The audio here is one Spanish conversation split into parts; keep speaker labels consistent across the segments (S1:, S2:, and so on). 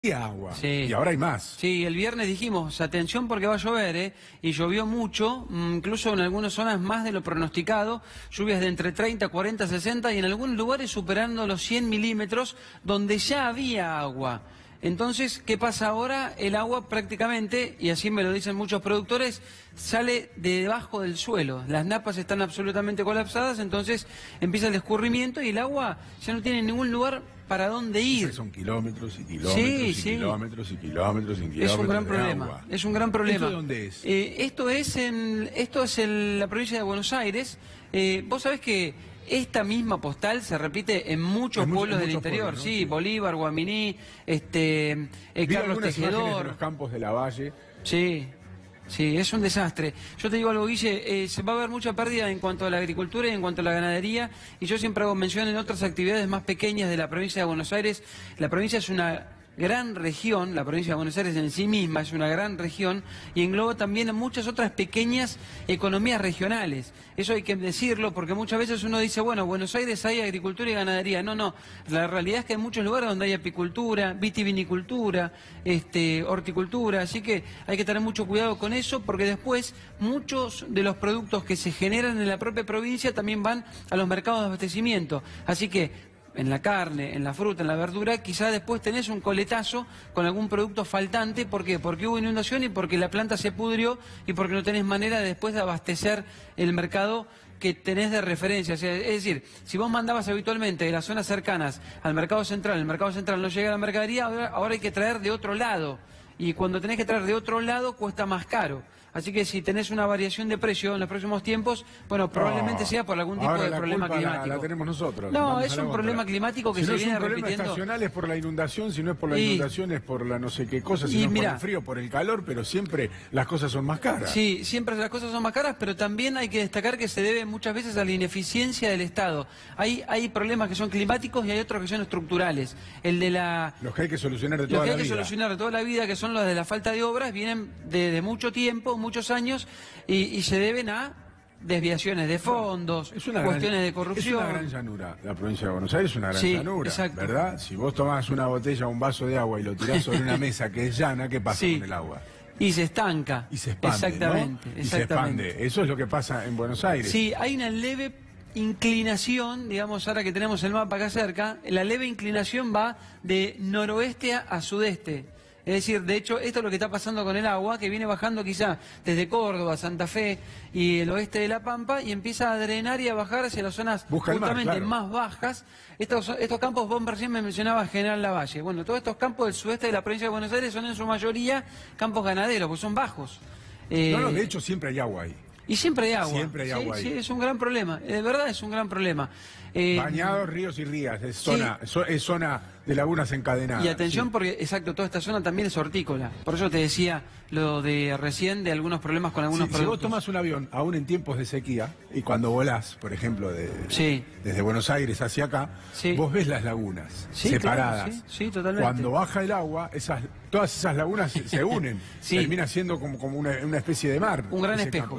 S1: Y agua,
S2: Sí.
S1: y ahora hay más.
S2: Sí, el viernes dijimos, atención porque va a llover, y llovió mucho, incluso en algunas zonas más de lo pronosticado, lluvias de entre 30, 40, 60 y en algunos lugares superando los 100 milímetros donde ya había agua. Entonces, ¿qué pasa ahora? El agua prácticamente, y así me lo dicen muchos productores, sale de debajo del suelo. Las napas están absolutamente colapsadas, entonces empieza el escurrimiento y el agua ya no tiene ningún lugar para dónde ir.
S1: Son kilómetros y kilómetros
S2: Sí,
S1: y
S2: sí.
S1: kilómetros y kilómetros y kilómetros.
S2: Es un gran
S1: de
S2: problema,
S1: agua.
S2: es un gran problema.
S1: ¿Esto dónde es?
S2: Esto es en la provincia de Buenos Aires. Vos sabés que esta misma postal se repite en muchos pueblos del interior,
S1: pueblos, ¿no?
S2: sí, Bolívar, Guaminí,
S1: Vi
S2: Carlos
S1: algunas imágenes de
S2: Tejedor.
S1: los campos de la Valle.
S2: Sí, sí, es un desastre. Yo te digo algo, Guille, se va a ver mucha pérdida en cuanto a la agricultura y en cuanto a la ganadería, y yo siempre hago mención en otras actividades más pequeñas de la provincia de Buenos Aires. La provincia es una gran región, la provincia de Buenos Aires en sí misma es una gran región y engloba también a muchas otras pequeñas economías regionales. Eso hay que decirlo porque muchas veces uno dice, bueno, Buenos Aires hay agricultura y ganadería. No, no, la realidad es que hay muchos lugares donde hay apicultura, vitivinicultura, horticultura, así que hay que tener mucho cuidado con eso porque después muchos de los productos que se generan en la propia provincia también van a los mercados de abastecimiento. Así que en la carne, en la fruta, en la verdura, quizás después tenés un coletazo con algún producto faltante. ¿Por qué? Porque hubo inundación y porque la planta se pudrió y porque no tenés manera de después de abastecer el mercado que tenés de referencia. O sea, es decir, si vos mandabas habitualmente de las zonas cercanas al mercado central, el mercado central no llega a la mercadería, ahora hay que traer de otro lado. Y cuando tenés que traer de otro lado cuesta más caro. Así que si tenés una variación de precio en los próximos tiempos, bueno, probablemente sea por algún tipo de problema climático.
S1: La tenemos nosotros.
S2: No, es un problema climático que se viene repitiendo.
S1: Si no es un problema estacional es por la inundación, si no es por la inundación es por la no sé qué cosa, si no es por el frío, por el calor, pero siempre las cosas son más caras.
S2: Sí, siempre las cosas son más caras, pero también hay que destacar que se debe muchas veces a la ineficiencia del Estado. Hay problemas que son climáticos y hay otros que son estructurales.
S1: Los que hay que solucionar de toda la vida.
S2: Los que hay que solucionar de toda la vida, que son los de la falta de obras, vienen de mucho tiempo, muchos años, y se deben a desviaciones de fondos, cuestiones de corrupción.
S1: Es una gran llanura, la provincia de Buenos Aires es una gran llanura,
S2: exacto.
S1: ¿Verdad? Si vos tomás una botella o un vaso de agua y lo tirás sobre una mesa que es llana, ¿qué pasa con el agua?
S2: Y se estanca.
S1: Y se expande,
S2: exactamente,
S1: ¿no? Y se expande. Eso es lo que pasa en Buenos Aires.
S2: Sí, hay una leve inclinación, digamos, ahora que tenemos el mapa acá cerca, la leve inclinación va de noroeste a sudeste. Es decir, de hecho, esto es lo que está pasando con el agua, que viene bajando quizá desde Córdoba, Santa Fe y el oeste de La Pampa, y empieza a drenar y a bajar hacia las zonas justamente más bajas. Estos campos, vos recién me mencionabas General Lavalle. Bueno, todos estos campos del sudeste de la provincia de Buenos Aires son en su mayoría campos ganaderos, porque son bajos.
S1: No, de hecho siempre hay agua ahí.
S2: Y siempre hay agua.
S1: Siempre hay agua ahí.
S2: Sí, es un gran problema. De verdad es un gran problema.
S1: Bañados, ríos y rías. Es zona de lagunas encadenadas.
S2: Y atención porque, exacto, toda esta zona también es hortícola. Por eso te decía lo de recién de algunos problemas con algunos productos.
S1: Si vos tomás un avión, aún en tiempos de sequía, y cuando volás, por ejemplo, desde Buenos Aires hacia acá, vos ves las lagunas separadas.
S2: Claro, sí, totalmente.
S1: Cuando baja el agua, todas esas lagunas se unen. Termina siendo como una especie de mar.
S2: Un gran espejo.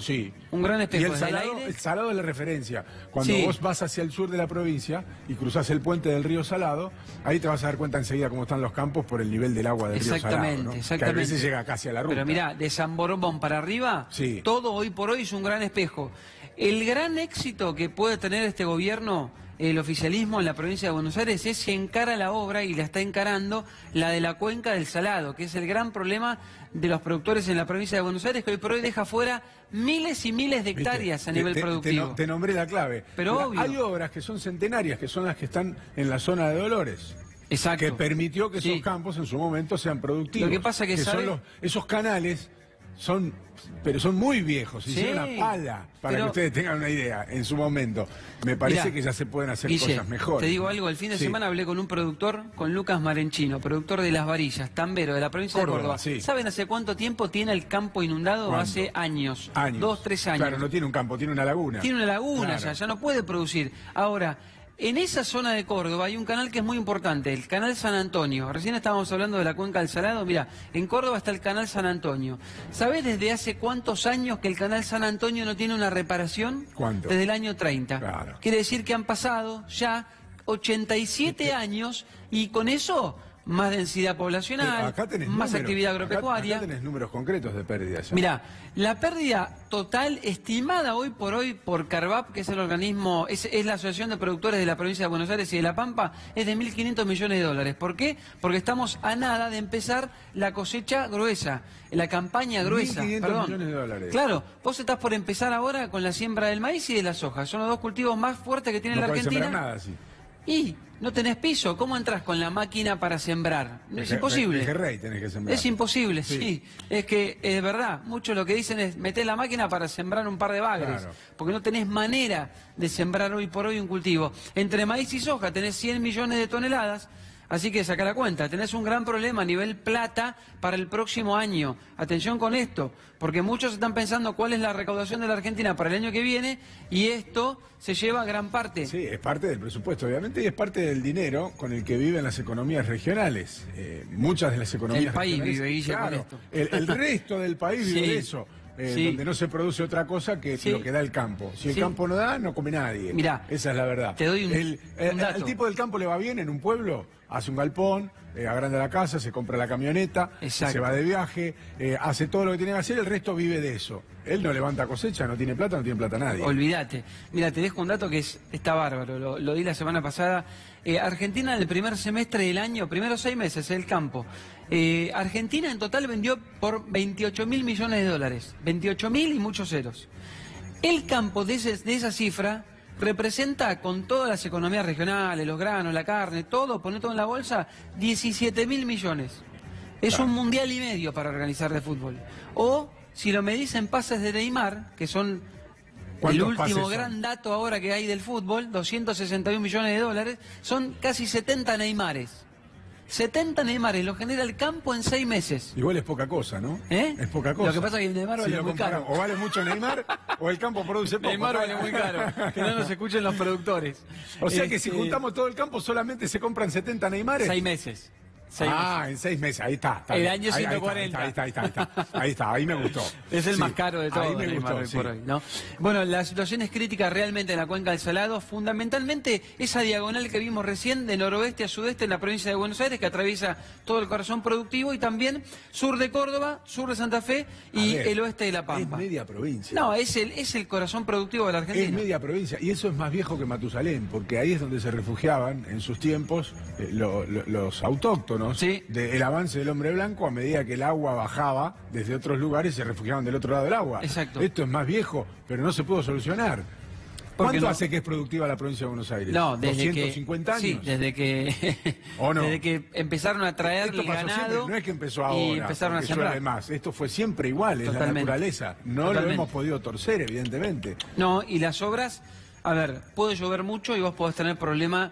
S2: Un gran espejo.
S1: Y el salado es la referencia. Cuando vos vas hacia el sur de la provincia y cruzás el puente del río Salado, ahí te vas a dar cuenta enseguida cómo están los campos por el nivel del agua del río Salado, ¿no?
S2: Exactamente.
S1: Que a veces llega casi a la ruta.
S2: Pero mirá, de San Borondón para arriba, todo hoy por hoy es un gran espejo. El gran éxito que puede tener este gobierno, el oficialismo en la provincia de Buenos Aires, es que encara la obra, y la está encarando, la de la cuenca del Salado, que es el gran problema de los productores en la provincia de Buenos Aires, que hoy por hoy deja fuera miles y miles de hectáreas a nivel productivo.
S1: Te nombré la clave.
S2: Pero obvio.
S1: Hay obras que son centenarias, que son las que están en la zona de Dolores.
S2: Exacto.
S1: Que permitió que esos campos en su momento sean productivos.
S2: Lo que pasa que
S1: son esos canales son muy viejos, hicieron una pala, para que ustedes tengan una idea, en su momento. Me parece que ya se pueden hacer cosas mejores.
S2: Te digo algo, el fin de semana hablé con un productor, con Lucas Marenchino, productor de Las Varillas, tambero, de la provincia de Córdoba. ¿Saben hace cuánto tiempo tiene el campo inundado?
S1: ¿Cuánto?
S2: Hace años. 2, 3 años.
S1: Claro, no tiene un campo, tiene una laguna.
S2: Tiene una laguna, ya no puede producir. Ahora, en esa zona de Córdoba hay un canal que es muy importante, el canal San Antonio. Recién estábamos hablando de la cuenca del Salado. Mira, en Córdoba está el canal San Antonio. ¿Sabés desde hace cuántos años que el canal San Antonio no tiene una reparación?
S1: ¿Cuánto?
S2: Desde el año 30.
S1: Claro.
S2: Quiere decir que han pasado ya 87 años y con eso más densidad poblacional,
S1: acá tenés
S2: más
S1: números,
S2: actividad agropecuaria.
S1: Acá tenés números concretos de pérdidas.
S2: Mirá, la pérdida total estimada hoy por Carvap, que es el organismo, es la Asociación de Productores de la Provincia de Buenos Aires y de La Pampa, es de 1.500 millones de dólares. ¿Por qué? Porque estamos a nada de empezar la cosecha gruesa, la campaña gruesa.
S1: 1.500 millones de dólares.
S2: Claro, vos estás por empezar ahora con la siembra del maíz y de la soja. Son los dos cultivos más fuertes que tiene la Argentina.
S1: No podés sembrar nada, sí.
S2: Y no tenés piso, ¿cómo entras con la máquina para sembrar? Es imposible.
S1: Tenés que sembrar.
S2: Es imposible, sí. Es que es verdad, muchos lo que dicen es meter la máquina para sembrar un par de bagres,
S1: claro,
S2: porque no tenés manera de sembrar hoy por hoy un cultivo. Entre maíz y soja tenés 100 millones de toneladas. Así que saca la cuenta, tenés un gran problema a nivel plata para el próximo año. Atención con esto, porque muchos están pensando cuál es la recaudación de la Argentina para el año que viene y esto se lleva gran parte.
S1: Sí, es parte del presupuesto, obviamente, y es parte del dinero con el que viven las economías regionales. Muchas de las economías
S2: el país
S1: regionales,
S2: vive, Guille,
S1: claro,
S2: con esto.
S1: El resto del país vive de eso. Donde no se produce otra cosa que lo que da el campo. Si el campo no da, no come nadie.
S2: Mirá,
S1: esa es la verdad.
S2: Te doy un dato.
S1: El tipo del campo le va bien en un pueblo, hace un galpón, agranda la casa, se compra la camioneta, se va de viaje, hace todo lo que tiene que hacer, el resto vive de eso. Él no levanta cosecha, no tiene plata nadie.
S2: Olvídate. Mira, te dejo un dato que está bárbaro, lo di la semana pasada. Argentina en el primer semestre del año, primeros 6 meses, el campo. Argentina en total vendió por 28.000 millones de dólares. 28.000 y muchos ceros. El campo de esa cifra representa con todas las economías regionales, los granos, la carne, todo, poner todo en la bolsa, 17.000 millones. Es un mundial y medio para organizar de fútbol. O, si lo medís en pases de Neymar, que son el último gran dato ahora que hay del fútbol, 261 millones de dólares, son casi 70 Neymares. 70 Neymares lo genera el campo en 6 meses.
S1: Igual es poca cosa, ¿no? Es poca cosa.
S2: Lo que pasa es que el Neymar vale muy caro.
S1: O vale mucho Neymar o el campo produce poco.
S2: Neymar vale muy caro. Que no nos escuchen los productores.
S1: O sea que si juntamos todo el campo solamente se compran 70 Neymares.
S2: 6 meses.
S1: En 6 meses, ahí está.
S2: El año 140.
S1: Ahí está, ahí me gustó.
S2: Es el más caro de todos.
S1: Ahí me gustó,
S2: por hoy, ¿no? Bueno, la situación es crítica realmente en la cuenca del Salado, fundamentalmente esa diagonal que vimos recién de noroeste a sudeste en la provincia de Buenos Aires, que atraviesa todo el corazón productivo, y también sur de Córdoba, sur de Santa Fe y el oeste de La Pampa.
S1: Es media provincia.
S2: No, es el corazón productivo de la Argentina.
S1: Es media provincia, y eso es más viejo que Matusalén, porque ahí es donde se refugiaban en sus tiempos los autóctonos.
S2: Sí.
S1: Del avance del hombre blanco, a medida que el agua bajaba desde otros lugares, se refugiaban del otro lado del agua.
S2: Exacto.
S1: Esto es más viejo, pero no se pudo solucionar. ¿Cuánto hace que es productiva la provincia de Buenos Aires?
S2: No, desde
S1: 250 años.
S2: Sí, desde que
S1: ¿O no?
S2: desde que empezaron a traer el ganado.
S1: Siempre, no es que empezó ahora,
S2: y empezaron a sembrar.
S1: Además, esto fue siempre igual, es la naturaleza. No lo hemos podido torcer, evidentemente.
S2: No, y las obras, a ver, puede llover mucho y vos podés tener problema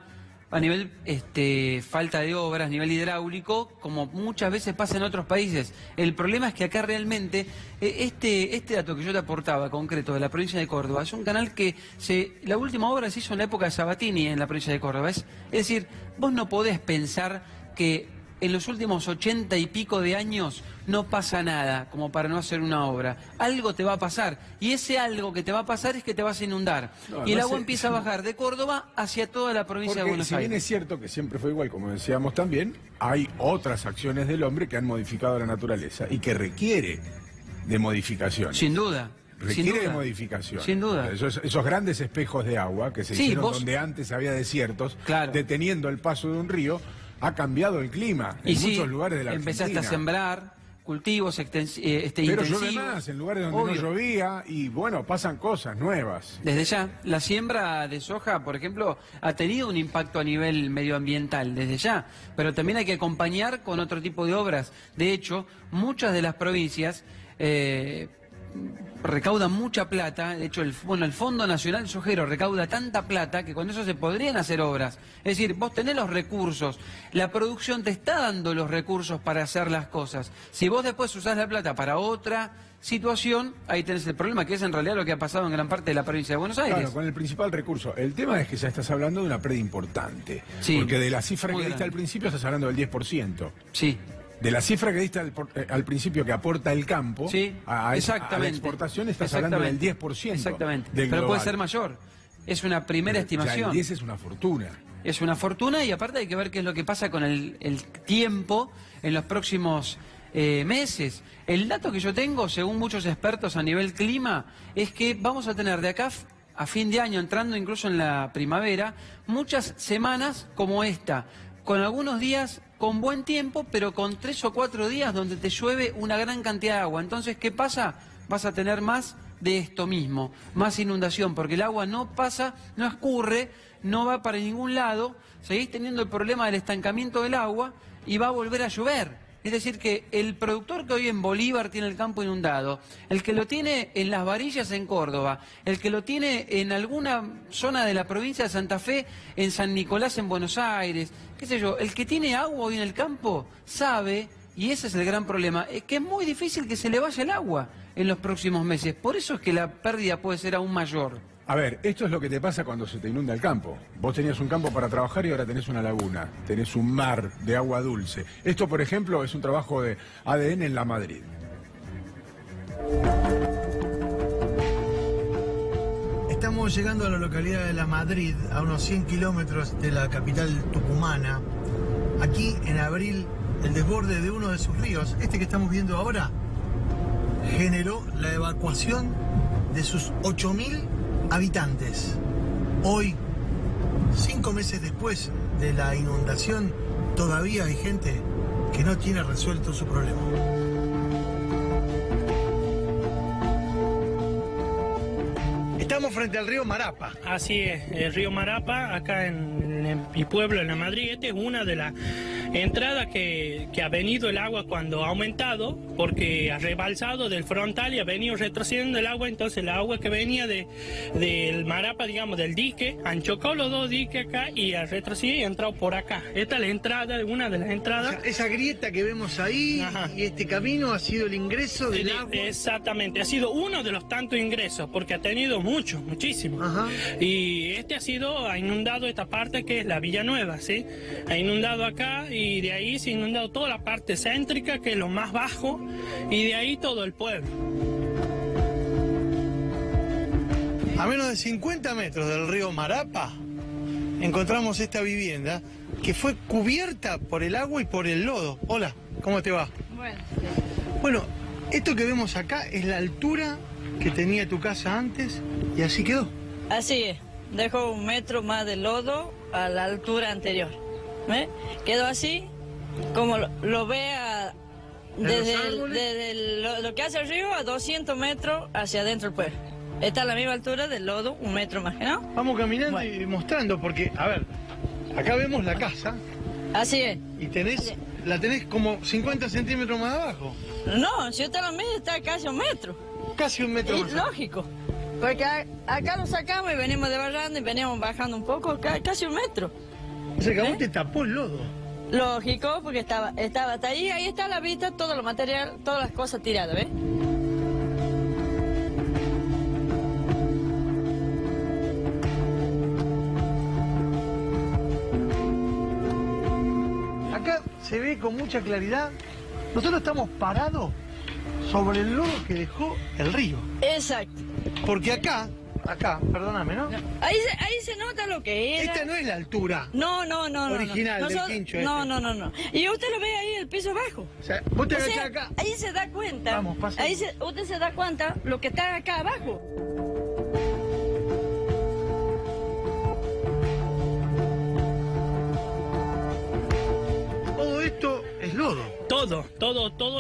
S2: a nivel falta de obras, a nivel hidráulico, como muchas veces pasa en otros países. El problema es que acá realmente, este dato que yo te aportaba, concreto, de la provincia de Córdoba, es un canal que la última obra se hizo en la época de Sabatini en la provincia de Córdoba. Es decir, vos no podés pensar que en los últimos 80 y pico de años no pasa nada como para no hacer una obra. Algo te va a pasar. Y ese algo que te va a pasar es que te vas a inundar. Y el agua empieza a bajar de Córdoba hacia toda la provincia de Buenos Aires.
S1: Si bien es cierto que siempre fue igual, como decíamos también, hay otras acciones del hombre que han modificado la naturaleza y que requiere de modificaciones.
S2: Sin duda.
S1: Requiere de modificación.
S2: Sin duda.
S1: Esos grandes espejos de agua que se hicieron donde antes había desiertos, deteniendo el paso de un río, ha cambiado el clima en muchos lugares de la Argentina.
S2: Empezaste a sembrar cultivos
S1: Pero
S2: intensivos.
S1: llueve más en lugares donde no llovía y bueno, pasan cosas nuevas.
S2: Desde ya, la siembra de soja, por ejemplo, ha tenido un impacto a nivel medioambiental, desde ya, pero también hay que acompañar con otro tipo de obras. De hecho, muchas de las provincias recaudan mucha plata. De hecho, el Fondo Nacional Sojero recauda tanta plata que con eso se podrían hacer obras. Es decir, vos tenés los recursos, la producción te está dando los recursos para hacer las cosas. Si vos después usás la plata para otra situación, ahí tenés el problema, que es en realidad lo que ha pasado en gran parte de la provincia de Buenos Aires.
S1: Claro, con el principal recurso. El tema es que ya estás hablando de una pérdida importante. Sí, porque de la cifra que diste al principio estás hablando del 10%.
S2: Sí.
S1: De la cifra que diste al principio que aporta el campo a la exportación, estás hablando del 10%.
S2: Exactamente.
S1: Del
S2: pero
S1: global.
S2: puede ser mayor. Es una primera estimación.
S1: Ya el 10 es una fortuna.
S2: es una fortuna y aparte hay que ver qué es lo que pasa con el tiempo en los próximos meses. El dato que yo tengo, según muchos expertos a nivel clima, es que vamos a tener de acá a fin de año, entrando incluso en la primavera, muchas semanas como esta, con algunos días con buen tiempo, pero con 3 o 4 días donde te llueve una gran cantidad de agua. Entonces, ¿qué pasa? Vas a tener más de esto mismo, más inundación, porque el agua no pasa, no escurre, no va para ningún lado, seguís teniendo el problema del estancamiento del agua y va a volver a llover. Es decir, que el productor que hoy en Bolívar tiene el campo inundado, el que lo tiene en Las Varillas en Córdoba, el que lo tiene en alguna zona de la provincia de Santa Fe, en San Nicolás en Buenos Aires, qué sé yo, el que tiene agua hoy en el campo sabe, y ese es el gran problema, que es muy difícil que se le vaya el agua en los próximos meses. Por eso es que la pérdida puede ser aún mayor.
S1: A ver, esto es lo que te pasa cuando se te inunda el campo. Vos tenías un campo para trabajar y ahora tenés una laguna, tenés un mar de agua dulce. Esto, por ejemplo, es un trabajo de ADN en La Madrid.
S3: Estamos llegando a la localidad de La Madrid, a unos 100 kilómetros de la capital tucumana. Aquí, en abril, el desborde de uno de sus ríos, este que estamos viendo ahora, generó la evacuación de sus 8.000 habitantes. Hoy, 5 meses después de la inundación, todavía hay gente que no tiene resuelto su problema. Estamos frente al río Marapa.
S4: Así es, el río Marapa, acá en mi pueblo, en La Madrid. Esta es una de las entradas que ha venido el agua cuando ha aumentado, porque ha rebalsado del frontal y ha venido retrocediendo el agua. Entonces el agua que venía del Marapa, digamos, del dique, han chocado los dos diques acá y ha retrocedido y ha entrado por acá. Esta es la entrada, una de las entradas.
S3: O sea, esa grieta que vemos ahí, ajá, y este camino ha sido el ingreso del agua.
S4: Exactamente, ha sido uno de los tantos ingresos, porque ha tenido muchísimo. Ajá. Y ha inundado esta parte que es la Villanueva, ¿sí? Ha inundado acá y de ahí se ha inundado toda la parte céntrica, que es lo más bajo, y de ahí todo el pueblo.
S3: A menos de 50 metros del río Marapa encontramos esta vivienda que fue cubierta por el agua y por el lodo. Hola, ¿cómo te va? Bueno, esto que vemos acá es la altura que tenía tu casa antes y así quedó.
S5: Así es, dejó 1 metro más de lodo a la altura anterior. Quedó así, como lo ve desde lo que hace el río a 200 metros hacia adentro del pueblo. Está a la misma altura del lodo, 1 metro más, ¿no?
S3: Vamos caminando y mostrando, porque, a ver, acá vemos la casa.
S5: Así es.
S3: Y la tenés como 50 centímetros más abajo.
S5: No, si usted lo mide está casi 1 metro.
S3: Casi 1 metro más.
S5: Lógico, porque acá lo sacamos y venimos debarrando y venimos bajando un poco, casi 1 metro.
S3: O sea que a vos te tapó el lodo.
S5: Lógico, porque estaba hasta ahí está la vista, todo lo material, todas las cosas tiradas, ¿ves?
S3: Acá se ve con mucha claridad. Nosotros estamos parados sobre el lodo que dejó el río.
S5: Exacto.
S3: Porque acá, perdóname, ¿no?
S5: Ahí se nota lo que era.
S3: Esta no es la altura.
S5: No.
S3: Original del quincho.
S5: No. Y usted lo ve ahí, el piso bajo.
S3: O sea, vos te agachás acá.
S5: Ahí se da cuenta.
S3: Vamos, pasa.
S5: Usted se da cuenta lo que está acá abajo.
S3: Todo esto es lodo.
S4: Todo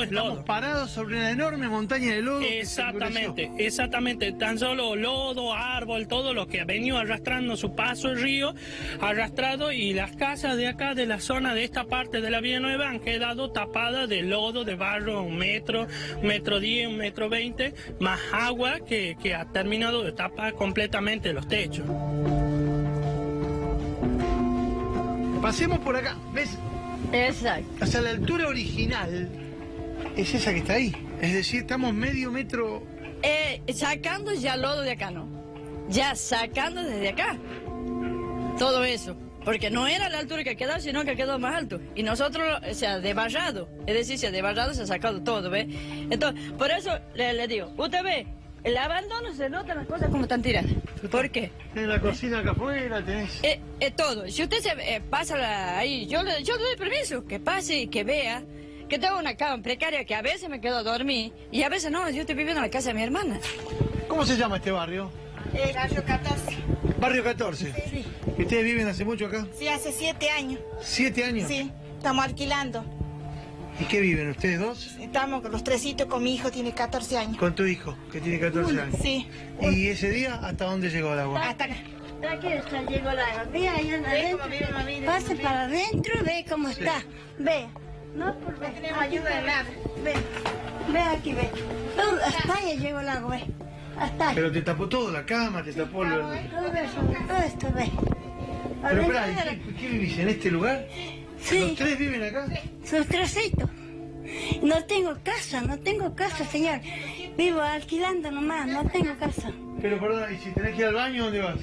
S4: es lodo.
S3: Estamos parados sobre una enorme montaña de lodo.
S4: Exactamente. Tan solo lodo, árbol, todo lo que ha venido arrastrando su paso el río, arrastrado, y las casas de acá, de la zona de esta parte de la Villanueva, han quedado tapadas de lodo, de barro, 1 metro, 1,10 m, 1,20 m, más agua que ha terminado de tapar completamente los techos.
S3: Pasemos por acá, ¿ves?
S5: Exacto.
S3: O sea, la altura original es esa que está ahí. Es decir, estamos medio metro...
S5: Sacando ya lodo de acá, ¿no? Ya sacando desde acá. Todo eso. Porque no era la altura que quedó, sino que quedó más alto. Y nosotros, o sea, debarrado. Es decir, se ha debarrado, se ha sacado todo, ¿ves? Entonces, por eso le digo, usted ve el abandono se nota las cosas como están tiradas. ¿Por qué?
S3: En la cocina acá afuera tenés...
S5: Todo. Si usted se pasa ahí, yo le doy permiso, que pase y que vea que tengo una cama precaria que a veces me quedo a dormir y a veces no, yo estoy viviendo en la casa de mi hermana.
S3: ¿Cómo se llama este barrio?
S6: Barrio 14.
S3: Barrio 14.
S6: Sí.
S3: ¿Y ustedes viven hace mucho acá?
S6: Sí, hace 7 años.
S3: ¿7 años?
S6: Sí, estamos alquilando.
S3: ¿Y qué viven ustedes dos?
S6: Estamos con los tresitos con mi hijo, tiene 14 años.
S3: Con tu hijo, que tiene 14 años.
S6: Sí.
S3: ¿Y ese día hasta dónde llegó el agua?
S6: Hasta acá.
S7: Aquí está, llegó el agua. Ve ahí adentro. Pase para adentro, ve cómo está. Ve. No, por
S6: No tenemos ayuda de nada.
S7: Ve aquí, ve. Todo, hasta ahí llegó el agua, ve. Hasta ahí.
S3: Pero te tapó todo, la cama, te tapó...
S7: Todo eso, todo esto, ve.
S3: Pero
S7: Adentro
S3: espera,
S7: de la-
S3: ¿qué vivís en este lugar?
S7: Sí.
S3: ¿Los tres viven acá?
S7: Sus trasitos. No tengo casa, señor. Vivo alquilando nomás, no tengo casa.
S3: Pero perdón, ¿y si tenés que ir al baño, dónde vas?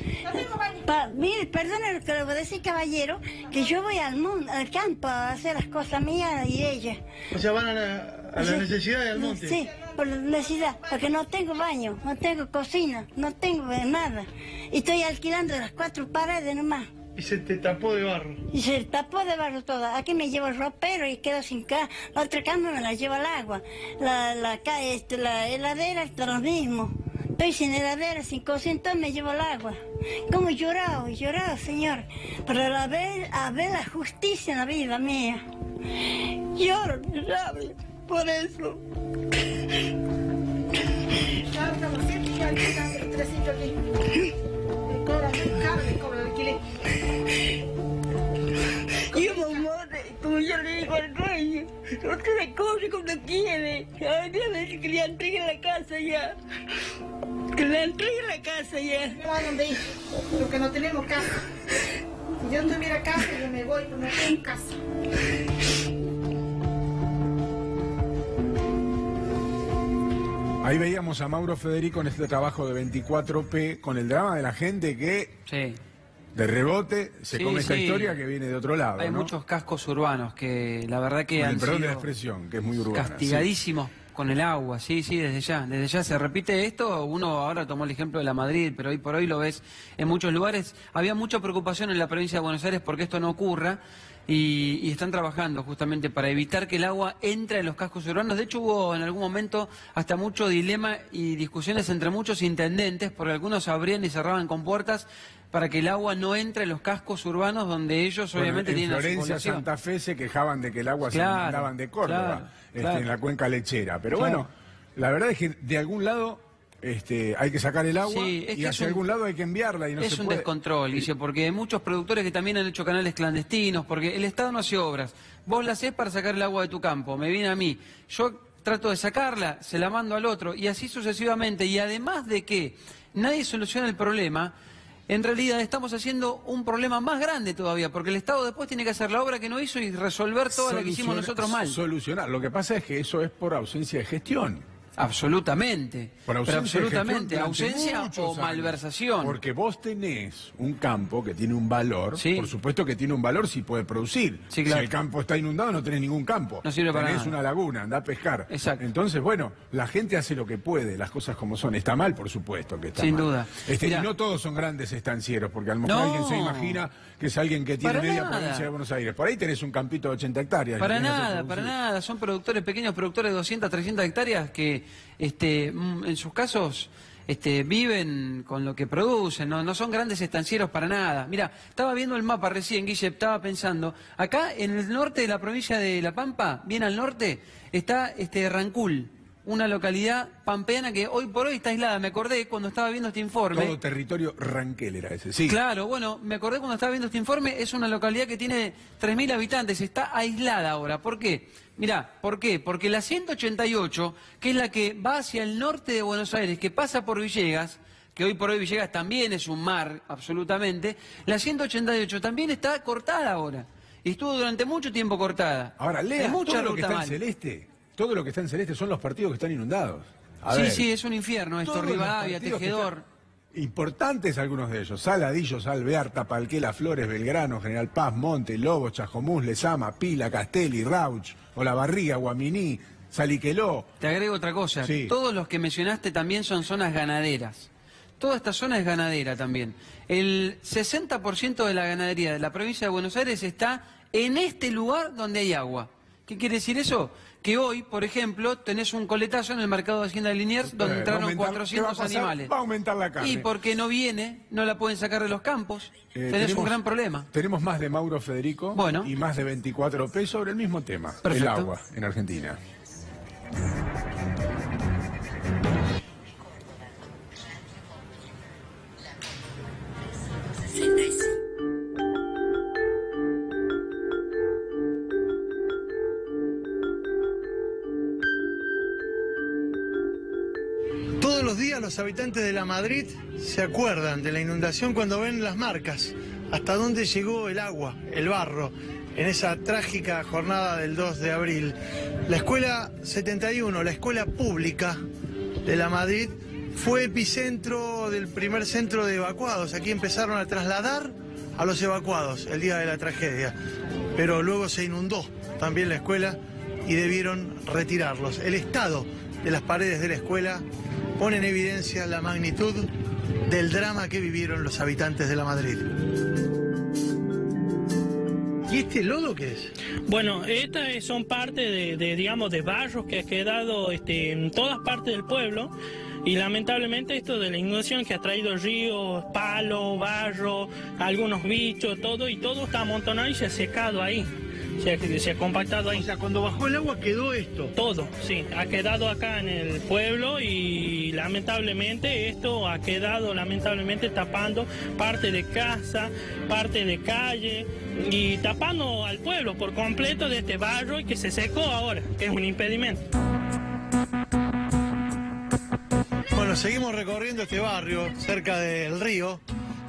S7: Mire, perdone lo que le voy a decir, caballero, que yo voy al campo a hacer las cosas mías y ella.
S3: O sea, van a la
S7: Sí.
S3: necesidad del monte.
S7: Sí, por la necesidad, porque no tengo baño, no tengo cocina, no tengo nada. Y estoy alquilando las 4 paredes nomás.
S3: Y se te tapó de barro.
S7: Y se tapó de barro todo. Aquí me llevo el ropero y quedo sin casa. La otra cama me la llevo al agua. La heladera está lo mismo. Estoy sin heladera, sin cocina, entonces me llevo el agua. Como he llorado, señor. Pero a ver la justicia en la vida mía. Lloro, miserable, por eso.
S6: Ahora estamos 7 y alquilando los tresitos aquí. Me cobran muy caro, me cobran alquiler.
S7: Y como yo le digo al dueño, no te la cobre cuando quiere. Ahora le dice que le entreguen la casa ya. Que le entreguen la casa ya.
S6: No a dónde ir, porque no tenemos casa. Si yo tuviera casa, yo me voy, pero no tengo casa.
S1: Ahí veíamos a Mauro Federico en este trabajo de 24P con el drama de la gente que
S2: Sí.
S1: de rebote se
S2: Sí,
S1: come esta
S2: sí.
S1: historia que viene de otro lado.
S2: Hay
S1: ¿no?
S2: muchos cascos urbanos que la verdad que
S1: Con el
S2: han
S1: perdón de la
S2: sido
S1: expresión, que es muy urbana.
S2: castigadísimos con el agua, sí, desde ya se repite esto. Uno ahora tomó el ejemplo de la Madrid, pero hoy por hoy lo ves en muchos lugares. Había mucha preocupación en la provincia de Buenos Aires porque esto no ocurra y están trabajando justamente para evitar que el agua entre en los cascos urbanos. De hecho hubo en algún momento hasta mucho dilema y discusiones entre muchos intendentes porque algunos abrían y cerraban compuertas para que el agua no entre en los cascos urbanos donde ellos obviamente
S1: en
S2: tienen
S1: Florencia,
S2: la circulación.
S1: Santa Fe se quejaban de que el agua se lo mandaban de Córdoba,
S2: claro.
S1: en la cuenca lechera. Pero
S2: Claro.
S1: bueno, la verdad es que de algún lado hay que sacar el agua
S2: Sí, es
S1: y
S2: que
S1: hacia algún lado hay que enviarla y no
S2: es
S1: se
S2: un
S1: puede.
S2: descontrol, Guille, porque hay muchos productores que también han hecho canales clandestinos, porque el Estado no hace obras. Vos la hacés para sacar el agua de tu campo, me viene a mí. Yo trato de sacarla, se la mando al otro, y así sucesivamente. Y además de que nadie soluciona el problema, en realidad estamos haciendo un problema más grande todavía, porque el Estado después tiene que hacer la obra que no hizo y resolver toda la que hicimos nosotros mal.
S1: Solucionar. Lo que pasa es que eso es por ausencia de gestión.
S2: Absolutamente.
S1: Por
S2: Pero
S1: ausencia de
S2: absolutamente.
S1: gestión durante
S2: Ausencia
S1: muchos
S2: o
S1: años.
S2: malversación.
S1: Porque vos tenés un campo que tiene un valor,
S2: Sí.
S1: por supuesto que tiene un valor si puede producir.
S2: Sí, claro.
S1: Si el campo está inundado no tenés ningún campo.
S2: No sirve para
S1: tenés
S2: nada.
S1: una laguna, andá a pescar.
S2: Exacto.
S1: Entonces, bueno, la gente hace lo que puede, las cosas como son. Está mal, por supuesto que está
S2: Sin
S1: mal.
S2: duda.
S1: Y
S2: Mirá.
S1: no todos son grandes estancieros, porque a lo mejor
S2: No.
S1: alguien se imagina que es alguien que tiene
S2: Para
S1: media
S2: nada.
S1: provincia de Buenos Aires. Por ahí tenés un campito de 80 hectáreas.
S2: Para
S1: que tenés que
S2: nada,
S1: producir.
S2: para nada. Son productores, pequeños productores de 200, 300 hectáreas que en sus casos viven con lo que producen, no son grandes estancieros para nada. Mira, estaba viendo el mapa recién, Guille, estaba pensando, acá en el norte de la provincia de La Pampa, bien al norte, está Rancul, una localidad pampeana que hoy por hoy está aislada. Me acordé cuando estaba viendo este informe.
S1: Todo territorio Ranquel era ese, sí.
S2: Claro, bueno, me acordé cuando estaba viendo este informe, es una localidad que tiene 3.000 habitantes, está aislada ahora. ¿Por qué? Mirá, ¿por qué? Porque la 188, que es la que va hacia el norte de Buenos Aires, que pasa por Villegas, que hoy por hoy Villegas también es un mar, absolutamente, la 188 también está cortada ahora. Y estuvo durante mucho tiempo cortada.
S1: Ahora,
S2: Hay
S1: lea,
S2: mucha
S1: todo lo que
S2: ruta
S1: está en
S2: mal.
S1: celeste, todo lo que está en celeste son los partidos que están inundados. A
S2: Sí,
S1: ver,
S2: sí, es un infierno esto,
S1: todos los
S2: Rivadavia,
S1: partidos que
S2: Tejedor.
S1: están- Importantes algunos de ellos: Saladillo, Alvear, Tapalquela, Flores, Belgrano, General Paz, Monte, Lobos, Chajomús, Lezama, Pila, Castelli, Rauch, Olavarría, Guaminí, Saliqueló.
S2: Te agrego otra cosa.
S1: Sí.
S2: Todos los que mencionaste también son zonas ganaderas. Toda esta zona es ganadera también. El 60% de la ganadería de la provincia de Buenos Aires está en este lugar donde hay agua. ¿Qué quiere decir eso? Que hoy, por ejemplo, tenés un coletazo en el mercado de Hacienda de Liniers donde entraron 400 animales.
S1: Va a aumentar la carne.
S2: Y porque no viene, no la pueden sacar de los campos. Tenés un gran problema.
S1: Tenemos más de Mauro Federico y más de 24P sobre el mismo tema, el agua en Argentina.
S3: Todos los días los habitantes de La Madrid se acuerdan de la inundación cuando ven las marcas, hasta dónde llegó el agua, el barro, en esa trágica jornada del 2 de abril. La escuela 71, la escuela pública de La Madrid, fue epicentro del primer centro de evacuados. Aquí empezaron a trasladar a los evacuados el día de la tragedia, pero luego se inundó también la escuela y debieron retirarlos. El estado de las paredes de la escuela pone en evidencia la magnitud del drama que vivieron los habitantes de La Madrid. ¿Y este lodo qué es?
S4: Bueno, estas son parte digamos, de barros que ha quedado en todas partes del pueblo. Y lamentablemente esto de la inundación que ha traído ríos, palos, barro, algunos bichos, todo, y todo está amontonado y se ha secado ahí. Se ha compactado ahí.
S3: O sea, cuando bajó el agua quedó esto.
S4: Todo, sí, ha quedado acá en el pueblo y lamentablemente esto ha quedado tapando parte de casa, parte de calle y tapando al pueblo por completo de este barro y que se secó ahora, que es un impedimento.
S3: Bueno, seguimos recorriendo este barrio cerca del río.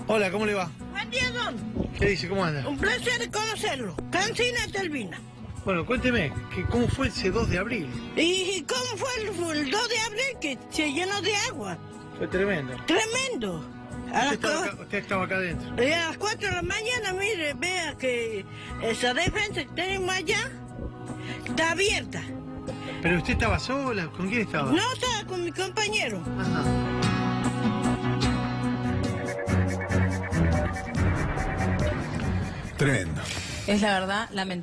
S3: Hola, ¿cómo le va?
S6: Buen día, don.
S3: ¿Qué dice? ¿Cómo anda?
S6: Un placer conocerlo. Cancina Telvina.
S3: Bueno, cuénteme, ¿cómo fue ese 2 de abril?
S6: ¿Y cómo fue el 2 de abril que se llenó de agua?
S3: Fue tremendo.
S6: Tremendo.
S3: Usted estaba acá adentro.
S6: A las 4 de la mañana, mire, vea que esa defensa que tenemos allá está abierta.
S3: ¿Pero usted estaba sola? ¿Con quién estaba?
S6: No, estaba con mi compañero.
S3: Ajá.
S1: Tremendo.
S8: Es la verdad lamentable.